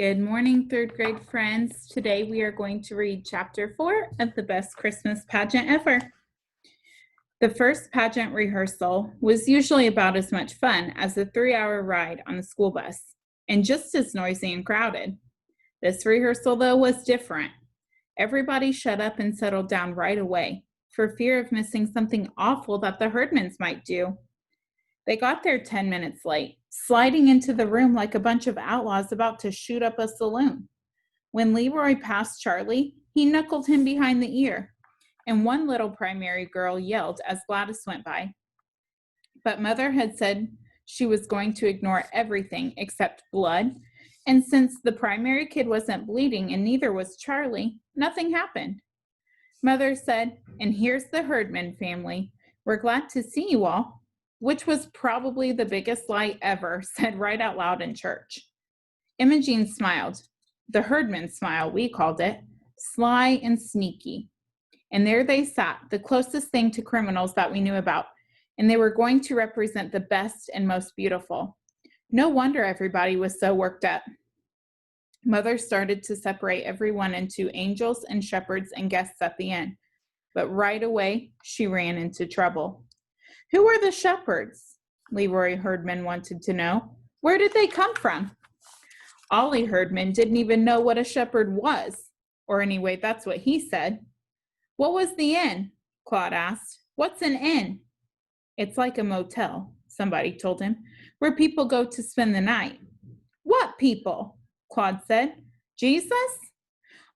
Good morning, third grade friends. Today we are going to read chapter 4 of the best Christmas pageant ever. The first pageant rehearsal was usually about as much fun as the 3-hour ride on the school bus, and just as noisy and crowded. This rehearsal, though, was different. Everybody shut up and settled down right away, for fear of missing something awful that the Herdmans might do. They got there 10 minutes late, sliding into the room like a bunch of outlaws about to shoot up a saloon. When Leroy passed Charlie, he knuckled him behind the ear, and one little primary girl yelled as Gladys went by. But Mother had said she was going to ignore everything except blood, and since the primary kid wasn't bleeding and neither was Charlie, nothing happened. Mother said, "And here's the Herdman family. We're glad to see you all," which was probably the biggest lie ever said right out loud in church. Imogene smiled. The Herdman smile, we called it, sly and sneaky. And there they sat, the closest thing to criminals that we knew about, and they were going to represent the best and most beautiful. No wonder everybody was so worked up. Mother started to separate everyone into angels and shepherds and guests at the end, but right away she ran into trouble. Who were the shepherds? Leroy Herdman wanted to know. Where did they come from? Ollie Herdman didn't even know what a shepherd was, or anyway, that's what he said. What was the inn? Claude asked. What's an inn? It's like a motel, somebody told him, where people go to spend the night. What people? Claude said. Jesus?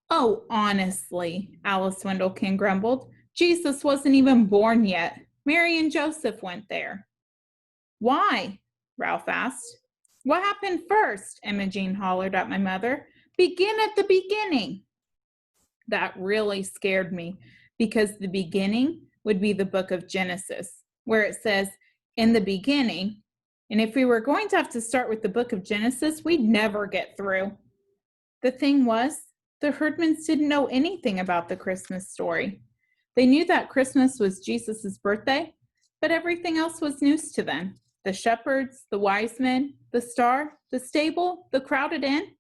Oh, honestly, Alice Wendlekin grumbled. Jesus wasn't even born yet. Mary and Joseph went there. Why? Ralph asked. What happened first? Imogene hollered at my mother. Begin at the beginning. That really scared me because the beginning would be the book of Genesis, where it says, in the beginning, and if we were going to have to start with the book of Genesis, we'd never get through. The thing was, the Herdmans didn't know anything about the Christmas story. They knew that Christmas was Jesus' birthday, but everything else was news to them. The shepherds, the wise men, the star, the stable, the crowded inn.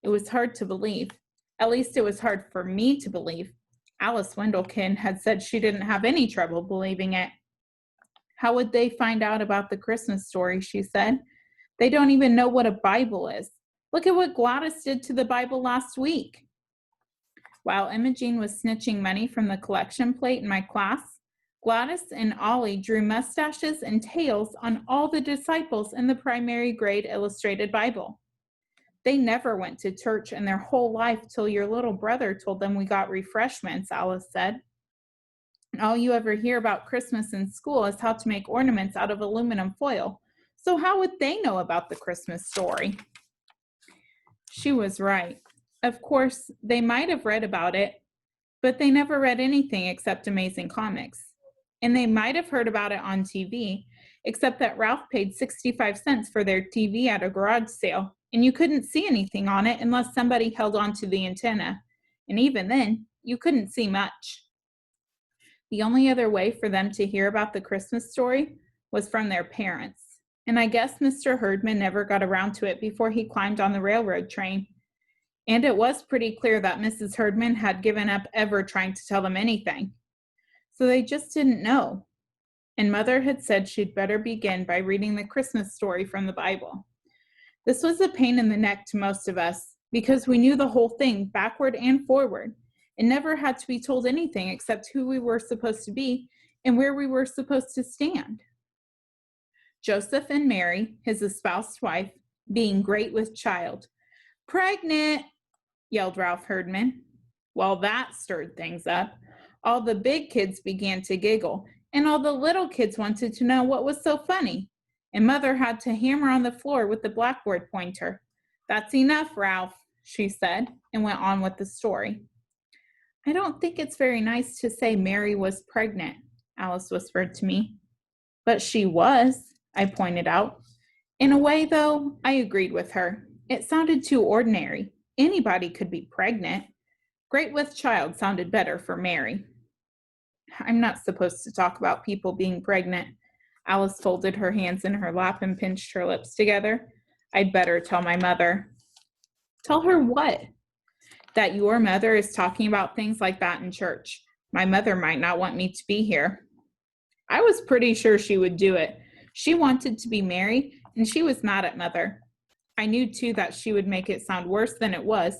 It was hard to believe. At least it was hard for me to believe. Alice Wendlekin had said she didn't have any trouble believing it. How would they find out about the Christmas story, she said. They don't even know what a Bible is. Look at what Gladys did to the Bible last week. While Imogene was snitching money from the collection plate in my class, Gladys and Ollie drew mustaches and tails on all the disciples in the primary grade illustrated Bible. They never went to church in their whole life till your little brother told them we got refreshments, Alice said. And all you ever hear about Christmas in school is how to make ornaments out of aluminum foil. So how would they know about the Christmas story? She was right. Of course, they might have read about it, but they never read anything except Amazing Comics. And they might have heard about it on TV, except that Ralph paid 65 cents for their TV at a garage sale, and you couldn't see anything on it unless somebody held onto the antenna. And even then, you couldn't see much. The only other way for them to hear about the Christmas story was from their parents. And I guess Mr. Herdman never got around to it before he climbed on the railroad train. And it was pretty clear that Mrs. Herdman had given up ever trying to tell them anything. So they just didn't know. And Mother had said she'd better begin by reading the Christmas story from the Bible. This was a pain in the neck to most of us because we knew the whole thing backward and forward and never had to be told anything except who we were supposed to be and where we were supposed to stand. Joseph and Mary, his espoused wife, being great with child. Pregnant, yelled Ralph Herdman. Well, that stirred things up. All the big kids began to giggle, and all the little kids wanted to know what was so funny. And Mother had to hammer on the floor with the blackboard pointer. That's enough, Ralph, she said, and went on with the story. I don't think it's very nice to say Mary was pregnant, Alice whispered to me. But she was, I pointed out. In a way, though, I agreed with her. It sounded too ordinary. Anybody could be pregnant. Great with child sounded better for Mary. I'm not supposed to talk about people being pregnant. Alice folded her hands in her lap and pinched her lips together. I'd better tell my mother. Tell her what? That your mother is talking about things like that in church. My mother might not want me to be here. I was pretty sure she would do it. She wanted to be married, and she was mad at Mother. I knew, too, that she would make it sound worse than it was,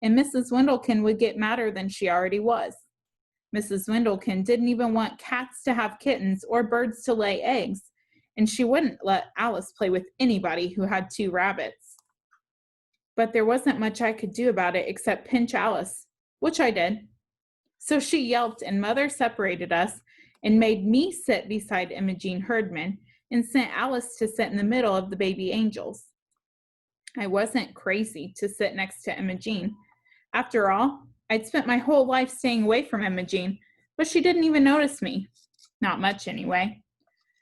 and Mrs. Windlekin would get madder than she already was. Mrs. Windlekin didn't even want cats to have kittens or birds to lay eggs, and she wouldn't let Alice play with anybody who had 2 rabbits. But there wasn't much I could do about it except pinch Alice, which I did. So she yelped, and Mother separated us and made me sit beside Imogene Herdman and sent Alice to sit in the middle of the baby angels. I wasn't crazy to sit next to Imogene. After all, I'd spent my whole life staying away from Imogene, but she didn't even notice me. Not much, anyway.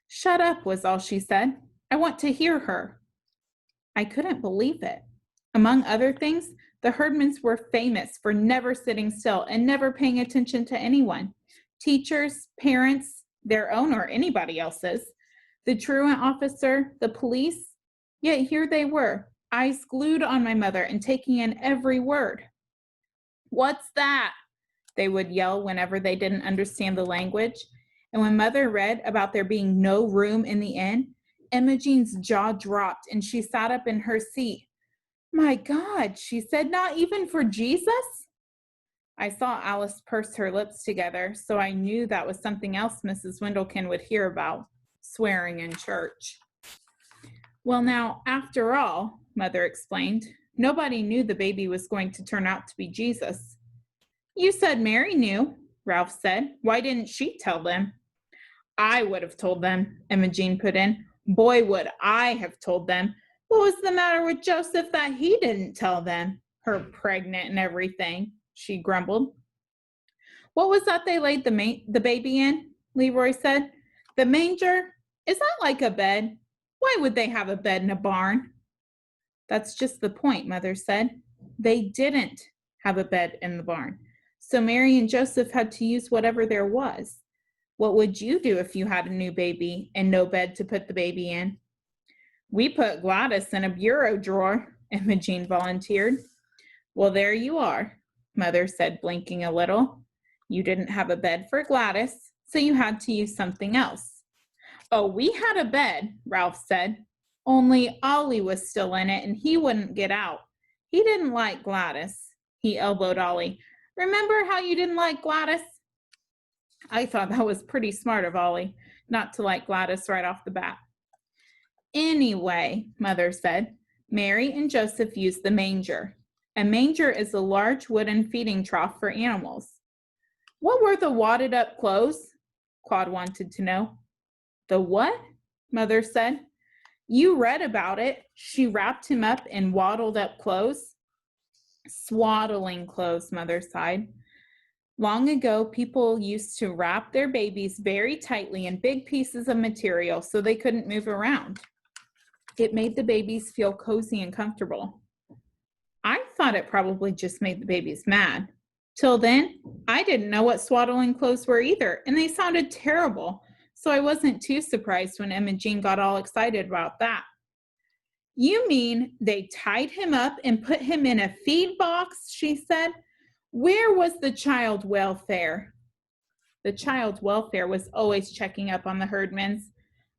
Shut up, was all she said. I want to hear her. I couldn't believe it. Among other things, the Herdmans were famous for never sitting still and never paying attention to anyone. Teachers, parents, their own or anybody else's, the truant officer, the police. Yet here they were, eyes glued on my mother and taking in every word. What's that? They would yell whenever they didn't understand the language. And when Mother read about there being no room in the inn, Imogene's jaw dropped and she sat up in her seat. My God, she said, not even for Jesus? I saw Alice purse her lips together, so I knew that was something else Mrs. Windlekin would hear about, swearing in church. Well, now, after all, Mother explained, nobody knew the baby was going to turn out to be Jesus. You said Mary knew, Ralph said. Why didn't she tell them? I would have told them, Imogene put in. Boy, would I have told them. What was the matter with Joseph that he didn't tell them? Her pregnant and everything, she grumbled. What was that they laid the baby in? Leroy said. The manger? Is that like a bed? Why would they have a bed in a barn? That's just the point, Mother said. They didn't have a bed in the barn. So Mary and Joseph had to use whatever there was. What would you do if you had a new baby and no bed to put the baby in? We put Gladys in a bureau drawer, Imogene volunteered. Well, there you are, Mother said, blinking a little. You didn't have a bed for Gladys, so you had to use something else. Oh, we had a bed, Ralph said. Only Ollie was still in it, and he wouldn't get out. He didn't like Gladys. He elbowed Ollie. Remember how you didn't like Gladys? I thought that was pretty smart of Ollie, not to like Gladys right off the bat. Anyway, Mother said, Mary and Joseph used the manger. A manger is a large wooden feeding trough for animals. What were the wadded up clothes? Claude wanted to know. The what? Mother said. You read about it. She wrapped him up in waddled up clothes. Swaddling clothes, Mother sighed. Long ago, people used to wrap their babies very tightly in big pieces of material so they couldn't move around. It made the babies feel cozy and comfortable. I thought it probably just made the babies mad. Till then, I didn't know what swaddling clothes were either, and they sounded terrible, so I wasn't too surprised when Imogene got all excited about that. You mean they tied him up and put him in a feed box, she said. Where was the child welfare? The child welfare was always checking up on the Herdmans.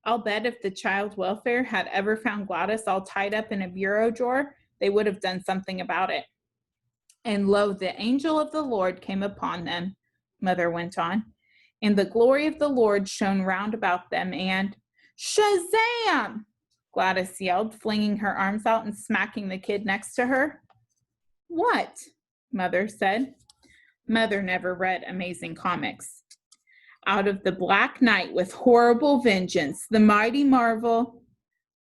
I'll bet if the child welfare had ever found Gladys all tied up in a bureau drawer, they would have done something about it. And lo, the angel of the Lord came upon them, Mother went on, and the glory of the Lord shone round about them, and Shazam! Gladys yelled, flinging her arms out and smacking the kid next to her. What? Mother said. Mother never read Amazing Comics. Out of the black night with horrible vengeance, the mighty marvel.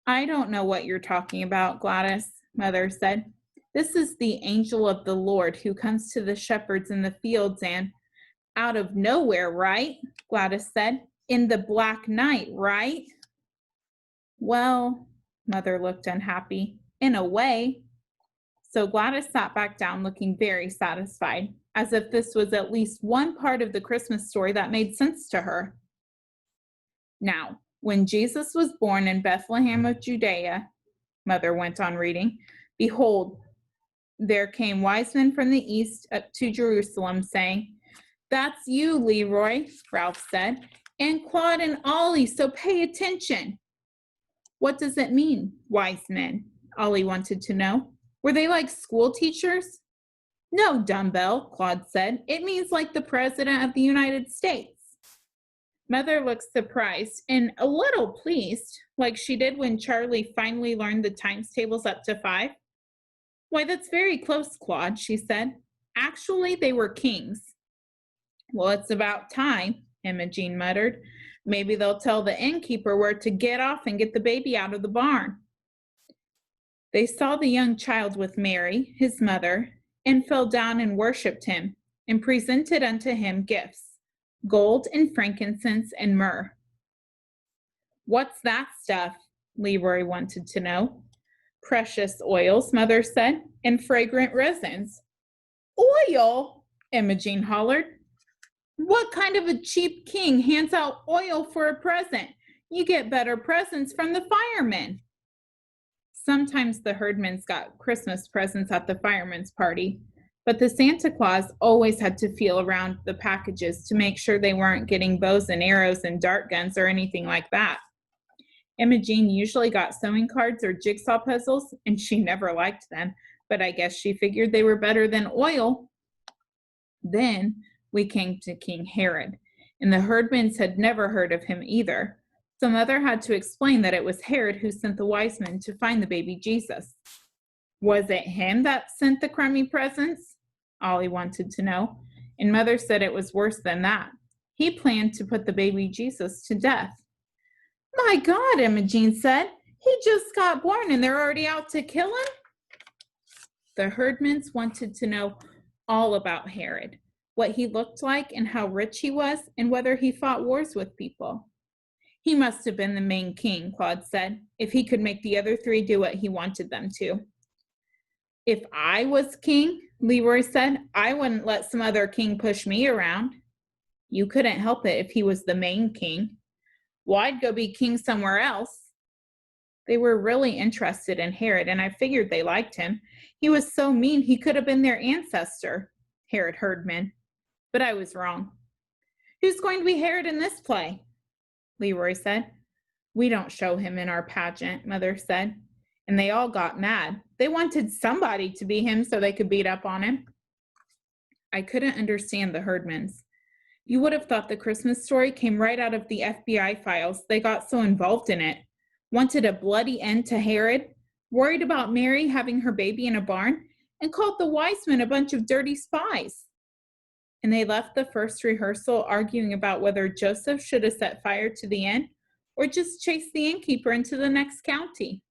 I don't know what you're talking about, Gladys, Mother said. This is the angel of the Lord who comes to the shepherds in the fields and out of nowhere, right? Gladys said. In the black night, right? Well, Mother looked unhappy. In a way. So Gladys sat back down looking very satisfied, as if this was at least one part of the Christmas story that made sense to her. Now, when Jesus was born in Bethlehem of Judea, Mother went on reading, behold, there came wise men from the east up to Jerusalem, saying, "That's you, Leroy," Ralph said, "and Claude and Ollie, so pay attention." "What does it mean, wise men?" Ollie wanted to know. "Were they like school teachers?" "No, dumbbell," Claude said. "It means like the President of the United States." Mother looked surprised and a little pleased, like she did when Charlie finally learned the times tables up to 5. "Why, that's very close, Claude," she said. "Actually, they were kings." "Well, it's about time," Imogene muttered. "Maybe they'll tell the innkeeper where to get off and get the baby out of the barn." They saw the young child with Mary, his mother, and fell down and worshipped him, and presented unto him gifts, gold and frankincense and myrrh. "What's that stuff?" Leroy wanted to know. "Precious oils," Mother said, "and fragrant resins." "Oil?" Imogene hollered. "What kind of a cheap king hands out oil for a present? You get better presents from the firemen." Sometimes the herdmans got Christmas presents at the firemen's party, but the Santa Claus always had to feel around the packages to make sure they weren't getting bows and arrows and dart guns or anything like that. Imogene usually got sewing cards or jigsaw puzzles, and she never liked them, but I guess she figured they were better than oil. Then we came to King Herod, and the herdmans had never heard of him either. So Mother had to explain that it was Herod who sent the wise men to find the baby Jesus. "Was it him that sent the crummy presents?" Ollie wanted to know, and Mother said it was worse than that. He planned to put the baby Jesus to death. "My God," Imogene said, "he just got born and they're already out to kill him?" The herdmans wanted to know all about Herod, what he looked like and how rich he was, and whether he fought wars with people. "He must have been the main king," Claude said, "if he could make the other 3 do what he wanted them to." "If I was king," Leroy said, "I wouldn't let some other king push me around." "You couldn't help it if he was the main king." "Well, I'd go be king somewhere else." They were really interested in Herod, and I figured they liked him. He was so mean he could have been their ancestor, Herod Herdman. But I was wrong. "Who's going to be Herod in this play?" Leroy said. "We don't show him in our pageant," Mother said. And they all got mad. They wanted somebody to be him so they could beat up on him. I couldn't understand the herdmans. You would have thought the Christmas story came right out of the FBI files. They got so involved in it. Wanted a bloody end to Herod, worried about Mary having her baby in a barn, and called the wise men a bunch of dirty spies. And they left the first rehearsal arguing about whether Joseph should have set fire to the inn or just chased the innkeeper into the next county.